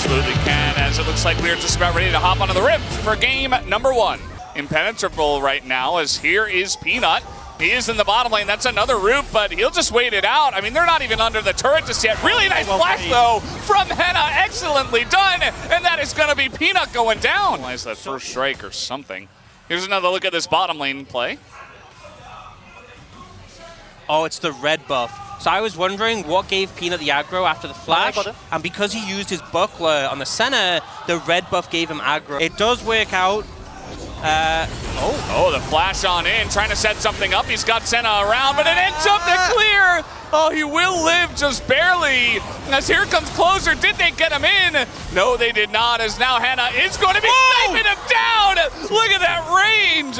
absolutely can, as it looks like we're just about ready to hop onto the Rift for game number 1. Impenetrable right now, as here is Peanut. He is in the bottom lane. That's another route, but he'll just wait it out. I mean, they're not even under the turret just yet. Really nice flash, though, from Henna. Excellently done, and that is going to be Peanut going down. Nice that first strike or something. Here's another look at this bottom lane play. Oh, it's the red buff. So I was wondering what gave Peanut the aggro after the flash, and because he used his buckler on the center, the red buff gave him aggro. It does work out. Oh, the flash on in, trying to set something up. He's got Senna around, but it ends up to clear. Oh, he will live just barely. As here comes closer, did they get him in? No, they did not, as now Henna is going to be sniping him down. Look at that range,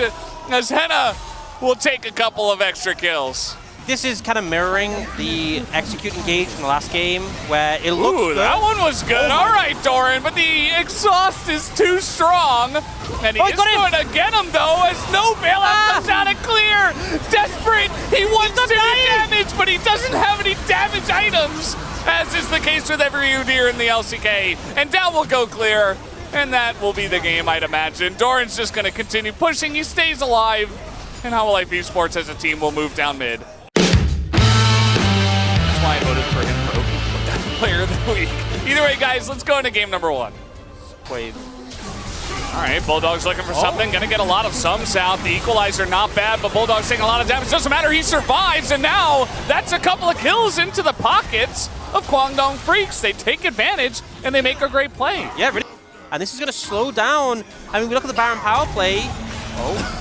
as Henna will take a couple of extra kills. This is kind of mirroring the execute engage from the last game, where it looks good. That one was good. All right, Doran, but the exhaust is too strong. And he is going to get him, though, as no bailout comes out and clear. Desperate. He wants to do damage, but he doesn't have any damage items, as is the case with every Udyr in the LCK. And down will go clear, and that will be the game, I'd imagine. Doran's just going to continue pushing. He stays alive, and How Life Esports as a team will move down mid. Why I voted for him for Player of the Week. Either way, guys, let's go into game number 1. Wave. All right, Bulldog's looking for something. Gonna get a lot of sums out. The equalizer not bad, but Bulldog's taking a lot of damage. Doesn't matter, he survives, and now that's a couple of kills into the pockets of Kwangdong Freaks. They take advantage, and they make a great play. Yeah, really. And this is gonna slow down. I mean, we look at the Baron power play. Oh.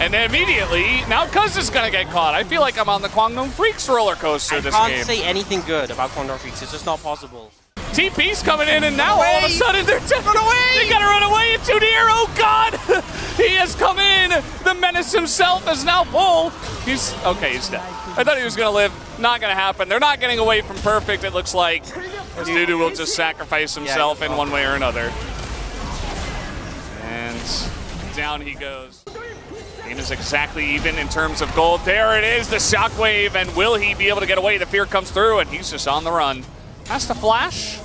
And then immediately, now Cuz is going to get caught. I feel like I'm on the Kwangdong Freaks roller coaster this game. I can't say anything good about Kwangdong Freaks. It's just not possible. TP's coming in, and now all of a sudden they're run away. They got to run away into the air. Oh, God. He has come in. The menace himself is now Bull. He's dead. I thought he was going to live. Not going to happen. They're not getting away from Perfect, it looks like. As Dudu will just sacrifice himself in one way or another. And down he goes. Game is exactly even in terms of gold. There it is, the shockwave, and will he be able to get away? The fear comes through, and he's just on the run. Has to flash.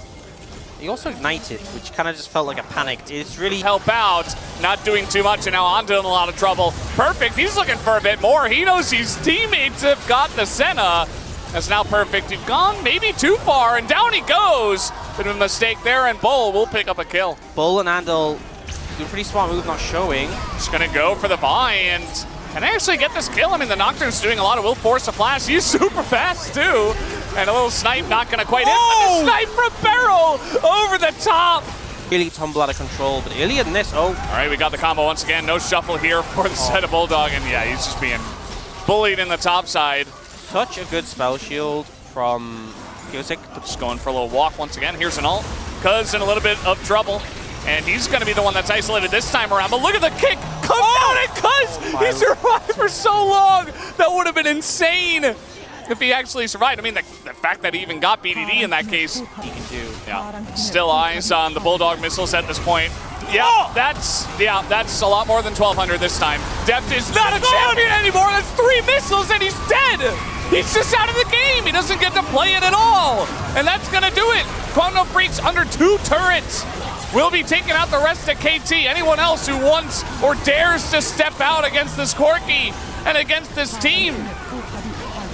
He also ignited, which kind of just felt like a panic. It's really help out, not doing too much, and now Ando in a lot of trouble. Perfect, he's looking for a bit more. He knows his teammates have got the Senna. That's now Perfect. You've gone maybe too far, and down he goes. Bit of a mistake there, and Bull will pick up a kill. Bull and Andal do a pretty smart move, not showing. Just gonna go for the buy, and can I actually get this kill? I mean, the Nocturne's doing a lot. It will force a flash. He's super fast, too. And a little snipe, not gonna quite hit, but the snipe from Barrel over the top. Really tumble out of control, but earlier than this, All right, we got the combo once again. No shuffle here for the set of Bulldog, and yeah, he's just being bullied in the top side. Such a good spell shield from Kyosik. Just going for a little walk once again. Here's an ult. Cuz in a little bit of trouble. And he's going to be the one that's isolated this time around. But look at the kick. Comes out and Cuz! He survived for so long. That would have been insane if he actually survived. I mean, the fact that he even got BDD in that case, he can do. Yeah. Still eyes on the Bulldog missiles at this point. Yeah, that's a lot more than 1,200 this time. Deft is not a champion anymore. That's 3 missiles and he's dead. He's just out of the game. He doesn't get to play it at all. And that's going to do it. Kwangdong Freaks under 2 turrets. Will be taking out the rest of KT. Anyone else who wants or dares to step out against this Corki and against this team.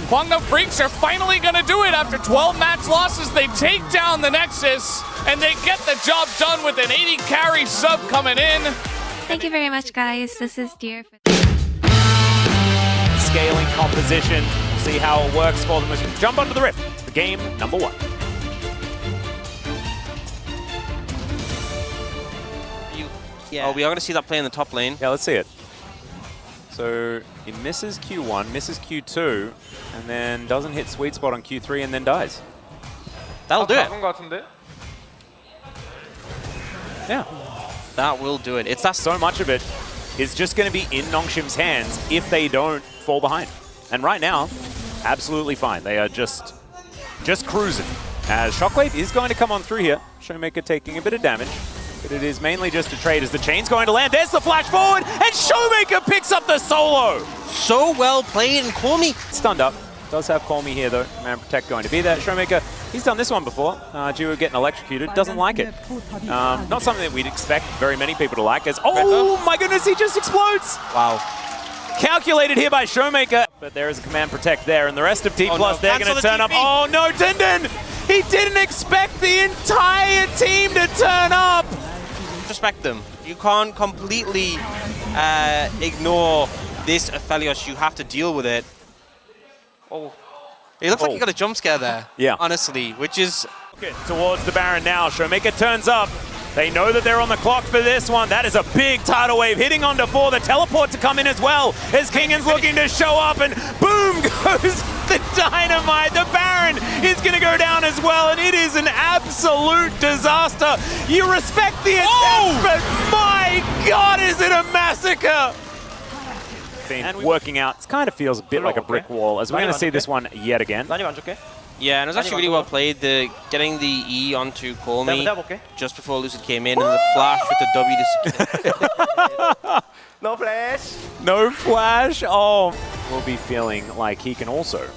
Kwangdong Freaks are finally going to do it after 12 match losses. They take down the Nexus, and they get the job done with an 80 carry sub coming in. Thank you very much, guys. This is Dear. Scaling composition. See how it works for them as we jump onto the Rift for game number 1. Yeah. Oh, we are going to see that play in the top lane. Yeah, let's see it. So he misses Q1, misses Q2, and then doesn't hit sweet spot on Q3 and then dies. That'll do it. Yeah. That will do it. It's that so much of it is just going to be in Nongshim's hands if they don't fall behind. And right now, absolutely fine. They are just cruising. As Shockwave is going to come on through here. Showmaker taking a bit of damage. But it is mainly just a trade as the chain's going to land. There's the flash forward, and Showmaker picks up the solo. So well played, and Call Me stunned up. Does have Call Me here though. Man Protect going to be there. Showmaker He's done this one before. Jiwoo getting electrocuted. Doesn't like it. Not something that we'd expect very many people to like. As oh my goodness, he just explodes. Wow. Calculated here by Showmaker. But there is a command protect there, and the rest of T+, they're going to turn up. Oh no, Dindin! He didn't expect the entire team to turn up! Respect them. You can't completely ignore this Aphelios. You have to deal with it. Oh. It looks like he got a jump scare there. Yeah. Honestly, which is... Towards the Baron now. Showmaker turns up. They know that they're on the clock for this one. That is a big tidal wave hitting onto 4. The teleport to come in as well as Kingan's looking to show up, and boom goes the dynamite. The Baron is going to go down as well, and it is an absolute disaster. You respect the attempt, but my God, is it a massacre? And working out, it kind of feels a bit like a brick wall, as we're going to see this one yet again. Yeah, and it was actually really well played. Getting the E onto Call Me just before Lucid came in, and the flash with the W. No flash. No flash. Oh, will be feeling like he can also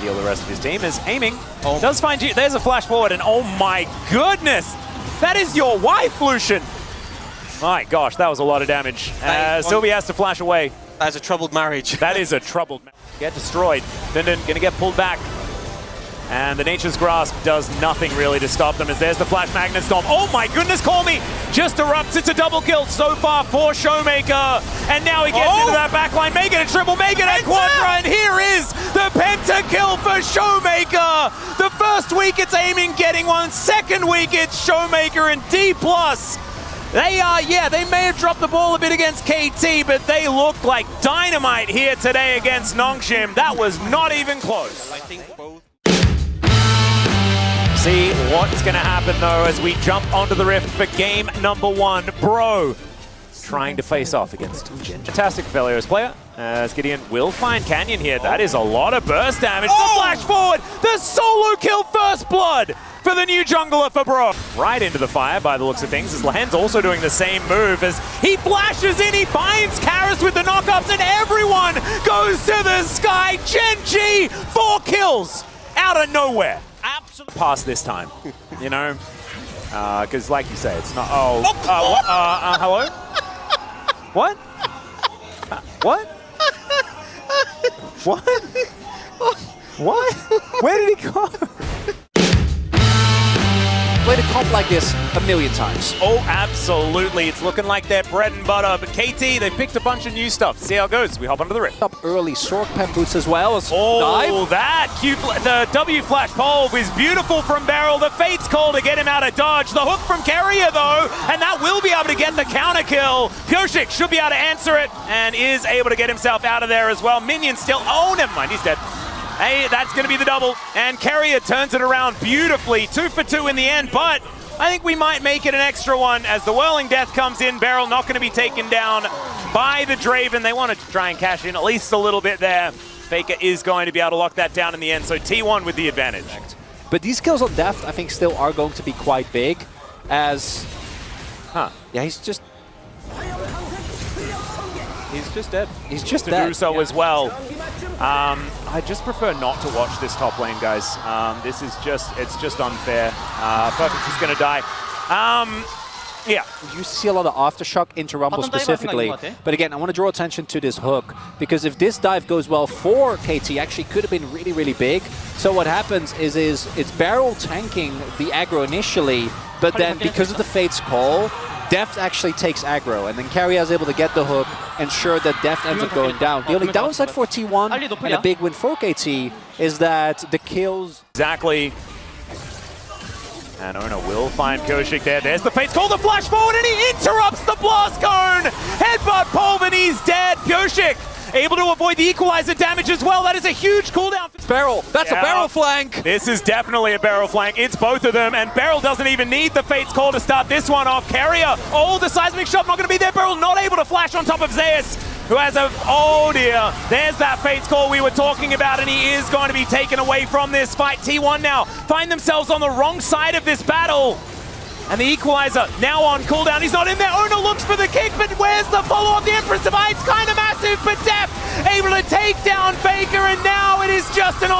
heal the rest of his team. Is aiming. Does find you. There's a flash forward, and oh my goodness, that is your wife, Lucian. My gosh, that was a lot of damage. Sylvie has to flash away. That's a troubled marriage. That is a troubled marriage. Get destroyed. Dindin gonna get pulled back. And the Nature's Grasp does nothing really to stop them, as there's the Flash Magnet Storm. Oh my goodness, Call Me! Just erupts. It's a double kill so far for Showmaker. And now he gets into that backline. Make it a triple, make it a quadra, and here is the pentakill for Showmaker. The first week it's aiming, getting one. Second week it's Showmaker and D+. They may have dropped the ball a bit against KT, but they look like dynamite here today against Nongshim. That was not even close. I think both. See what's going to happen, though, as we jump onto the Rift for game number 1. Bro trying to face off against Jin. Fantastic Aphelios player, as Gideon will find Canyon here. That is a lot of burst damage. The flash forward, the solo kill, first blood for the new jungler for Bro. Right into the fire by the looks of things, as Lahen's also doing the same move as he flashes in, he finds Karis with the knockups, and everyone goes to the sky. Gen.G, 4 kills out of nowhere. Absolutely. Past this time, you know? Because like you say, it's not, hello? What? What? What? What? Where did he go? Played a comp like this a million times. Oh, absolutely. It's looking like their bread and butter. But KT, they picked a bunch of new stuff. See how it goes. We hop onto the Rift. Up early, Sork Pep boots as well as dive. That the W flash pole is beautiful from Beryl. The Fate's call to get him out of dodge. The hook from Carrier, though, and that will be able to get the counter kill. Pyoshik should be able to answer it and is able to get himself out of there as well. Minion still, oh, never mind, he's dead. Hey, that's going to be the double, and Carrier turns it around beautifully. 2 for 2 in the end, but I think we might make it an extra one as the Whirling Death comes in. Beryl not going to be taken down by the Draven. They wanted to try and cash in at least a little bit there. Faker is going to be able to lock that down in the end, so T1 with the advantage. But these kills on Deft, I think, still are going to be quite big, as... Yeah, he's just dead. He's just dead. To do so as well. I just prefer not to watch this top lane, guys. This is it's just unfair. Perfect is going to die. Yeah. You see a lot of Aftershock into Rumble specifically. But again, I want to draw attention to this hook, because if this dive goes well for KT, actually could have been really, really big. So what happens is it's Beryl tanking the aggro initially, but then because of the Fate's call, Deft actually takes aggro, and then Carrier is able to get the hook, ensure that Deft ends up going down. The only downside for T1 and a big win for KT is that the kills... Exactly. And Ona will find Pyoshik there. There's the Fate's call, the flash forward, and he interrupts the blast cone! Headbutt Polven, he's dead! Pyoshik able to avoid the equalizer damage as well. That is a huge cooldown. Beryl, that's a Beryl flank. This is definitely a Beryl flank. It's both of them, and Beryl doesn't even need the Fate's call to start this one off. Carrier, oh, the seismic shot not going to be there. Beryl not able to flash on top of Zeus, who has a, oh dear, there's that Fate's call we were talking about, and he is going to be taken away from this fight. T1 now find themselves on the wrong side of this battle. And the equalizer now on cooldown. He's not in there. Ono looks for the kick, but where's the follow-up? The Empress Divide's kind of massive, but Def able to take down Faker, and now it is just an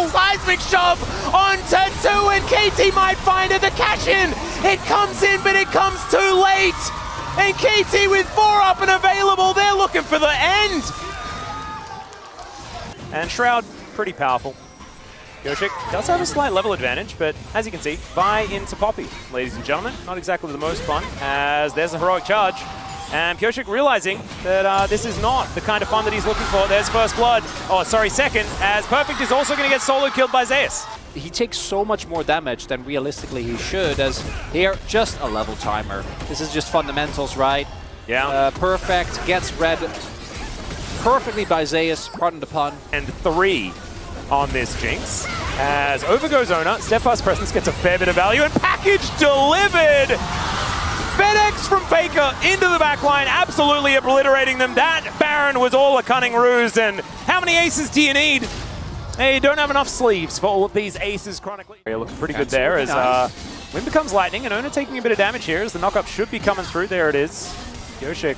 seismic shove onto 2, and KT might find it. The cash in, it comes in, but it comes too late. And KT with 4 up and available, they're looking for the end. And Shroud, pretty powerful. Yoshik does have a slight level advantage, but as you can see, Vi into Poppy, ladies and gentlemen. Not exactly the most fun, as there's a heroic charge. And Yoshik realizing that this is not the kind of fun that he's looking for. There's first blood. Oh, sorry, second, as Perfect is also going to get solo killed by Zeus. He takes so much more damage than realistically he should, as here, just a level timer. This is just fundamentals, right? Yeah. Perfect gets read perfectly by Zeus, pardon the pun. And 3 on this Jinx. As over goes Ona, Steadfast Presence gets a fair bit of value, and package delivered! FedEx from Faker into the backline, absolutely obliterating them. That Baron was all a cunning ruse, and how many aces do you need? Hey, you don't have enough sleeves for all of these aces chronically. You're looking pretty good there as Wind becomes lightning, and Ona taking a bit of damage here as the knockup should be coming through. There it is. Yoshik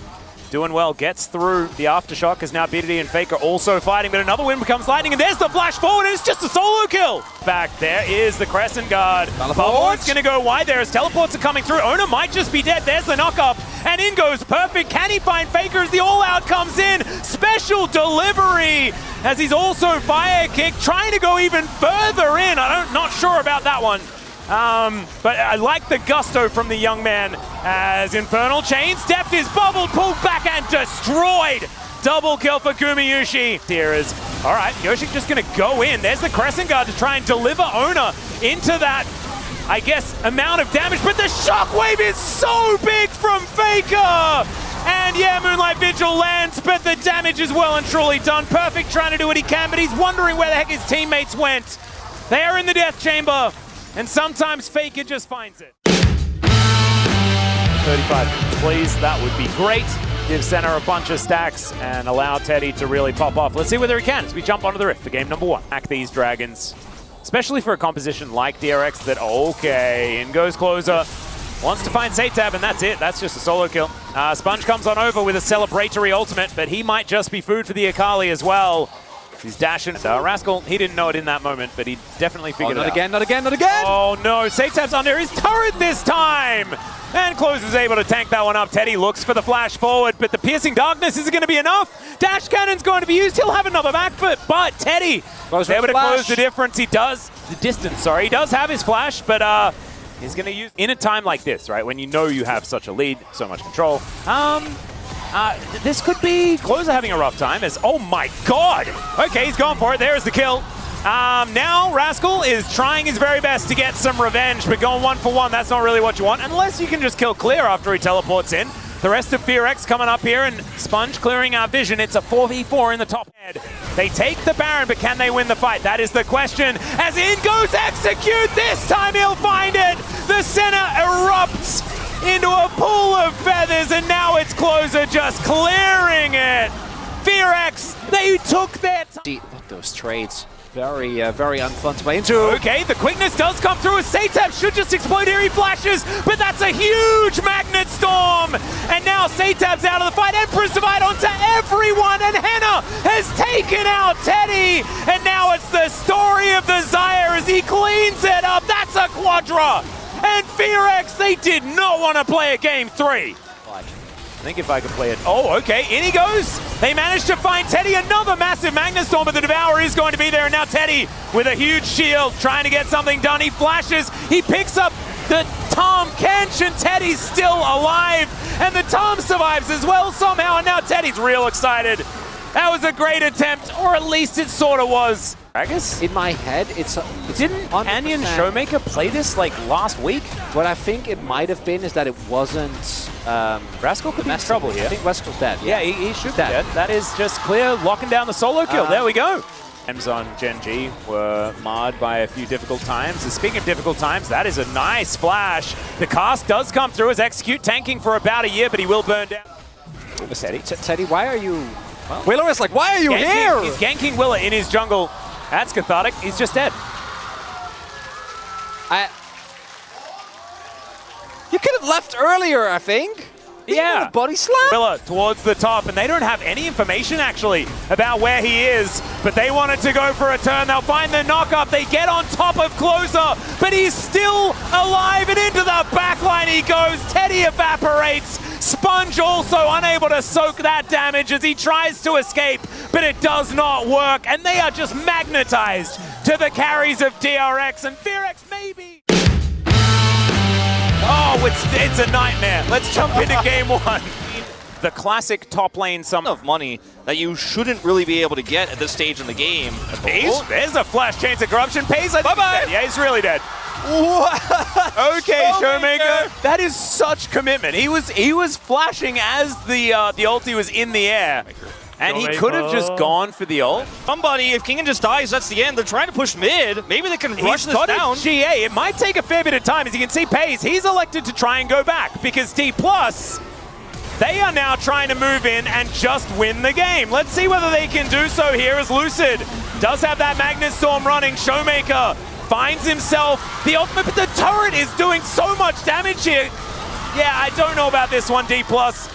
doing well, gets through the aftershock as now BDD and Faker also fighting, but another Wind becomes lightning, and there's the flash forward, and it's just a solo kill. Back there is the Crescent Guard. Forward's gonna go wide there as teleports are coming through. Ona might just be dead. There's the knockup, and in goes Perfect. Can he find Faker as the all-out comes in? Special delivery as he's also fire kick, trying to go even further in. Not sure about that one. But I like the gusto from the young man as Infernal Chains. Deft is bubbled, pulled back, and destroyed. Double kill for Gumayushi. Here is, all right, Yoshik just going to go in. There's the Crescent Guard to try and deliver Ona into that, I guess, amount of damage. But the shockwave is so big from Faker. And yeah, Moonlight Vigil lands, but the damage is well and truly done. Perfect trying to do what he can, but he's wondering where the heck his teammates went. They are in the death chamber. And sometimes Faker just finds it. 35 please, that would be great. Give center a bunch of stacks and allow Teddy to really pop off. Let's see whether he can as we jump onto the Rift for game number 1. Hack these dragons, especially for a composition like DRX that, okay, in goes Closer. Wants to find Satab, and that's it. That's just a solo kill. Sponge comes on over with a celebratory ultimate, but he might just be food for the Akali as well. He's dashing. Rascal, he didn't know it in that moment, but he definitely figured it out. Not again, not again, not again! Oh no, Satab's under his turret this time! And Closer's able to tank that one up. Teddy looks for the flash forward, but the piercing darkness isn't going to be enough. Dash cannon's going to be used. He'll have another back foot, but Teddy was able to close the difference. He does, the distance, sorry. He does have his flash, but he's going to use, in a time like this, right, when you know you have such a lead, so much control, this could be Closer having a rough time as, oh my god! Okay, he's going for it. There's the kill. Now Rascal is trying his very best to get some revenge, but going 1 for 1, that's not really what you want, unless you can just kill Clear after he teleports in. The rest of FearX coming up here, and Sponge clearing our vision. It's a 4v4 in the top head. They take the Baron, but can they win the fight? That is the question. As in goes Execute, this time he'll find it! The center erupts into a pool of feathers, and now it's Closer just clearing it. FearX, they took their time. Those trades, very unfun to play into. Okay, the quickness does come through as Satab should just explode here. He flashes, but that's a huge Magnet Storm. And now Satab's out of the fight. Empress Divide onto everyone, and Henna has taken out Teddy. And now it's the story of the Zyre as he cleans it up. That's a Quadra. And FearX, they did not want to play a game 3. I think if I could play it. Oh, okay, in he goes. They managed to find Teddy. Another massive Magnet Storm, but the Devourer is going to be there. And now Teddy with a huge shield trying to get something done. He flashes. He picks up the Tom Kench, and Teddy's still alive. And the Tom survives as well somehow. And now Teddy's real excited. That was a great attempt, or at least it sort of was. Gragas? In my head, it's didn't Anyan Showmaker play this like last week? What I think it might have been is that it wasn't. Rascal could be in trouble here. I think Rascal's dead. Yeah, he should be dead. That is just clear, locking down the solo kill. There we go. Games on Gen G were marred by a few difficult times. And speaking of difficult times, that is a nice flash. The cast does come through as Execute tanking for about a year, but he will burn down. Teddy, Teddy, why are you? Well, Willer is like, why are you here? He's ganking Willer in his jungle. That's cathartic. He's just dead. You could have left earlier, I think. Yeah. Body slam? Villa towards the top, and they don't have any information actually about where he is, but they wanted to go for a turn. They'll find the knock-up. They get on top of Closer, but he's still alive, and into the backline he goes. Teddy evaporates. Sponge also unable to soak that damage as he tries to escape, but it does not work, and they are just magnetized to the carries of DRX, and FearX maybe. Oh, it's a nightmare. Let's jump into game one. The classic top lane sum of money that you shouldn't really be able to get at this stage in the game. There's a flash chance of corruption. Pays, bye-bye. Yeah, he's really dead. Okay, Showmaker. That is such commitment. He was flashing as the ulti was in the air. And he could have just gone for the ult. Somebody, if Kingen just dies, that's the end. They're trying to push mid. Maybe they can rush this down. GA. It might take a fair bit of time. As you can see, Pays, he's elected to try and go back because D+, they are now trying to move in and just win the game. Let's see whether they can do so here as Lucid does have that Magnet Storm running. Showmaker finds himself the ultimate, but the turret is doing so much damage here. Yeah, I don't know about this one, D+.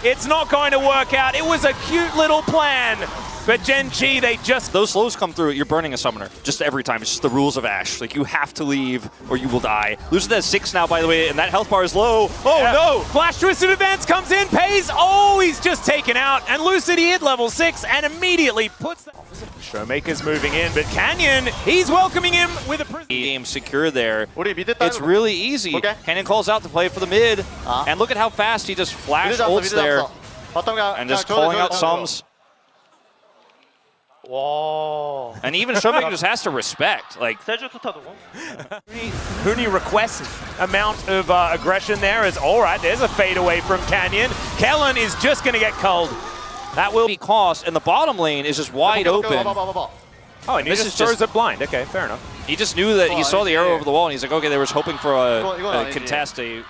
It's not going to work out. It was a cute little plan. But Gen G, they just... Those slows come through, you're burning a summoner. Just every time. It's just the rules of Ashe. Like, you have to leave or you will die. Lucid has 6 now, by the way, and that health bar is low. Oh, yeah. No! Flash Twisted Advance comes in, Pays. Oh, he's just taken out. And Lucid, he hit level 6 and immediately puts the... Showmaker's moving in, but Canyon, he's welcoming him with a prison. Game secure there. It's really easy. Canyon calls out to play for the mid. And look at how fast he just flashed ults there. And just calling out sums. Whoa. And even Showmaker just has to respect. Like, Huni request amount of aggression there is all right. There's a fade away from Canyon. Kellen is just going to get culled. that will be cost, and the bottom lane is just wide open. Oh, and he just throws it blind. Okay, fair enough. He just knew that he saw the arrow over the wall, and he's like, okay, they were hoping for a contest, Just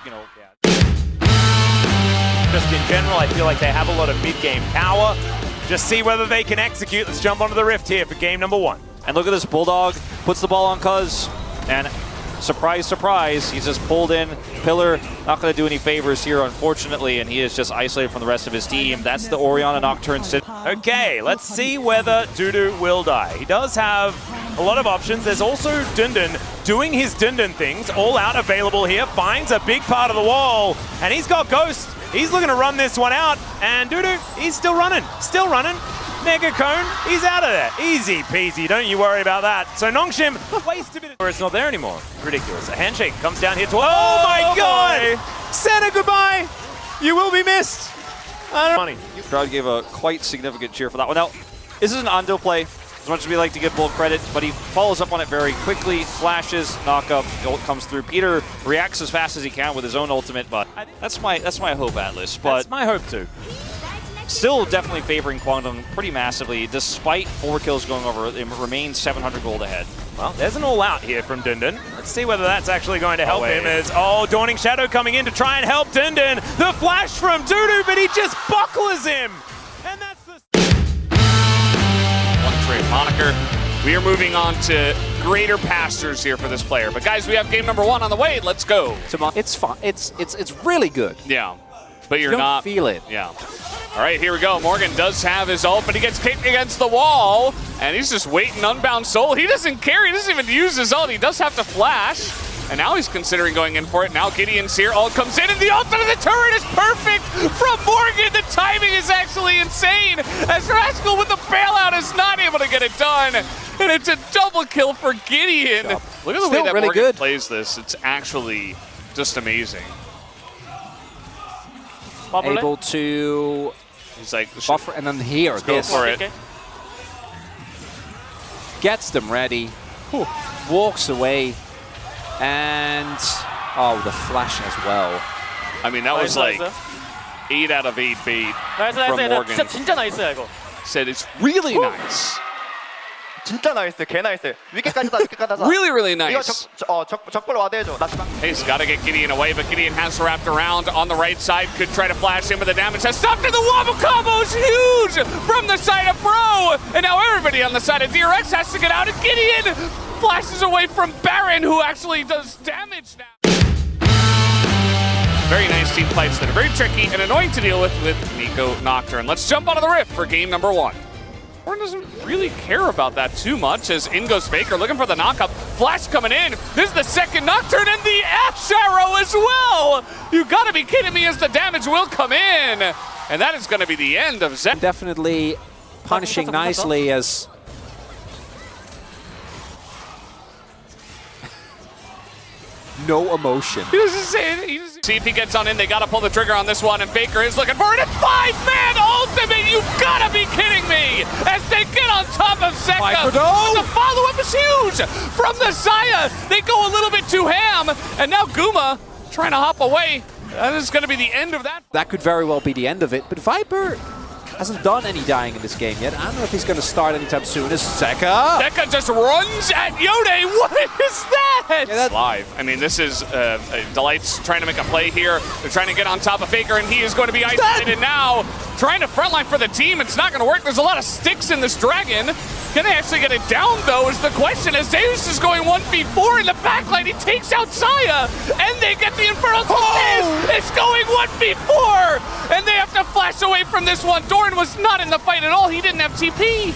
in general, I feel like they have a lot of mid-game power. Just see whether they can execute. Let's jump onto the Rift here for game number 1. And look at this, Bulldog puts the ball on Cuz, and surprise, surprise, he's just pulled in. Pillar not going to do any favors here, unfortunately, and he is just isolated from the rest of his team. That's the Orianna Nocturne sit. Okay, let's see whether Dudu will die. He does have a lot of options. There's also Dundun doing his Dundun things, all out available here. Finds a big part of the wall, and he's got Ghost. He's looking to run this one out, and Dudu, he's still running. Mega Cone, he's out of there. Easy peasy, don't you worry about that. So Nongshim wastes a bit of... It's not there anymore. Ridiculous. A handshake comes down here to... Oh my god! Santa, goodbye! You will be missed! Money. Crowd gave a quite significant cheer for that one. Now, this is an Ando play, as much as we like to give Bull credit, but he follows up on it very quickly, flashes, knock-up, ult comes through. Peter reacts as fast as he can with his own ultimate, but that's my hope, Atlas. But that's my hope too. Still definitely favoring Quantum pretty massively, despite 4 kills going over. It remains 700 gold ahead. Well, there's an all-out here from Dundun. Let's see whether that's actually going to help him as, Dawning Shadow coming in to try and help Dundun. The flash from Dudu, but he just buckles him. And that's the... One trade moniker. We are moving on to greater pastures here for this player. But guys, we have game number 1 on the way. Let's go. It's fun. It's really good. Yeah. But you're you don't not... feel it. Yeah. All right, here we go. Morgan does have his ult, but he gets kicked against the wall, and he's just waiting, Unbound Soul. He doesn't care. He doesn't even use his ult. He does have to flash, and now he's considering going in for it. Now Gideon's here. Ult comes in, and the ult of the turret is perfect from Morgan. The timing is actually insane, as Rascal with the bailout is not able to get it done, and it's a double kill for Gideon. Look at the way that really Morgan good. plays this. It's actually just amazing. Able to He's like, buffer, and then here, go for it. Gets them ready, walks away, and the flash as well. I mean, that was like 8 out of 8 bait from Morgan. 진짜 나이스야 이거. Said it's really nice. 진짜 나이스, 개 나이스. 위에까지다, 위에까지다. Really, really nice. 적벌 와대해줘. 나 주방. He's got to get Gideon away, but Gideon has wrapped around on the right side. Could try to flash him, but the damage has stopped, and the wobble combo is huge from the side of Bro. And now everybody on the side of DRX has to get out, and Gideon flashes away from Baron, who actually does damage now. very nice team fights that are very tricky and annoying to deal with Nico Nocturne. Let's jump onto the Rift for game number 1. Warren doesn't really care about that too much as in goes Faker looking for the knockup. Flash coming in. This is the second Nocturne and the Ash Arrow as well. You gotta be kidding me as the damage will come in. And that is gonna be the end of Zen. Definitely punishing nicely as... no emotion. He doesn't say it. See if he gets on in. They gotta pull the trigger on this one, and Faker is looking for it. A 5-man ultimate! You've gotta be kidding me! As they get on top of Zeka. The follow-up is huge! From the Saya, they go a little bit too ham, and now Guma trying to hop away. That is gonna be the end of that. That could very well be the end of it, but Viper hasn't done any dying in this game yet. I don't know if he's gonna start anytime soon. As Zeka just runs at Yode. What is that? Yeah, Live. I mean, this is Delight's trying to make a play here. They're trying to get on top of Faker, and he is going to be isolated now. Trying to frontline for the team. It's not going to work. There's a lot of sticks in this dragon. Can they actually get it down, though, is the question. As Zeus is going 1v4 in the backline, he takes out Saya, and they get the Infernal Toss. It's going 1v4, and they have to flash away from this one. Doran was not in the fight at all. He didn't have TP.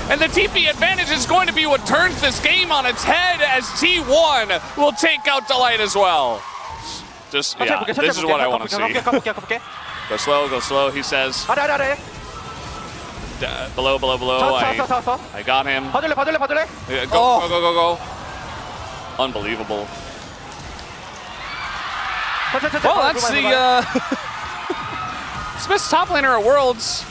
And the TP advantage is going to be what turns this game on its head as T1 will take out Delight as well. Just, yeah, this is what I want to see. Go slow, he says. Below. I got him. Go. Unbelievable. Well, that's the Smith's top laner at Worlds.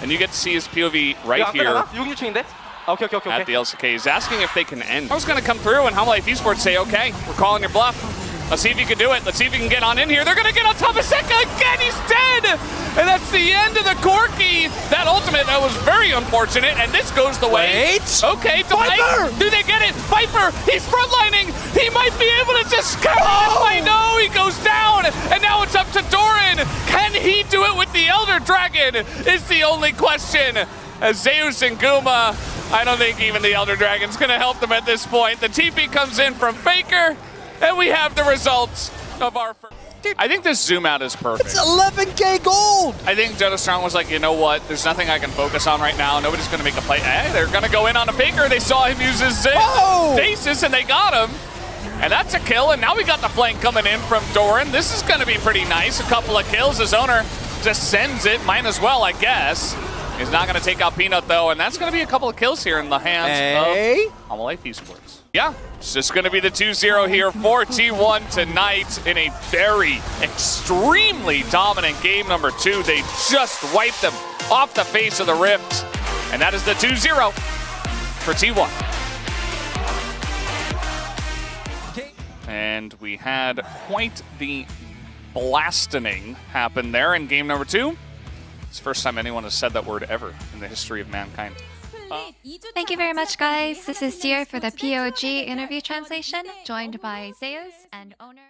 And you get to see his POV right here at the LCK. He's asking if they can end. I was going to come through and Life Esports say, okay, we're calling your bluff. Let's see if you can do it. Let's see if you can get on in here. They're going to get on top of Zeka again. He's dead. And that's the end of the Corki. That ultimate, that was very unfortunate. And this goes the way. Okay, Viper! Do they get it? Viper, he's frontlining. He might be able to just cover this fight. No, he goes down. And now it's up to Doran. Can he do it with the Elder Dragon? Is the only question. As Zeus and Guma, I don't think even the Elder Dragon's going to help them at this point. The TP comes in from Faker. And we have the results of our first. I think this zoom out is perfect. It's 11K gold! I think Jonas Strong was like, you know what? There's nothing I can focus on right now. Nobody's going to make a play. They're going to go in on a Faker. They saw him use his stasis, and they got him. And that's a kill. And now we got the flank coming in from Doran. This is going to be pretty nice. A couple of kills. His owner just sends it. Might as well, I guess. He's not going to take out Peanut, though. And that's going to be a couple of kills here in the hands of Life Esports. Yeah, it's just going to be the 2-0 here for T1 tonight in a very extremely dominant game number 2. They just wiped them off the face of the Rift. And that is the 2-0 for T1. And we had quite the blastening happen there in game number 2. It's the first time anyone has said that word ever in the history of mankind. Thank you very much, guys. This is Dear for the POG interview translation, joined by Zeus and owner.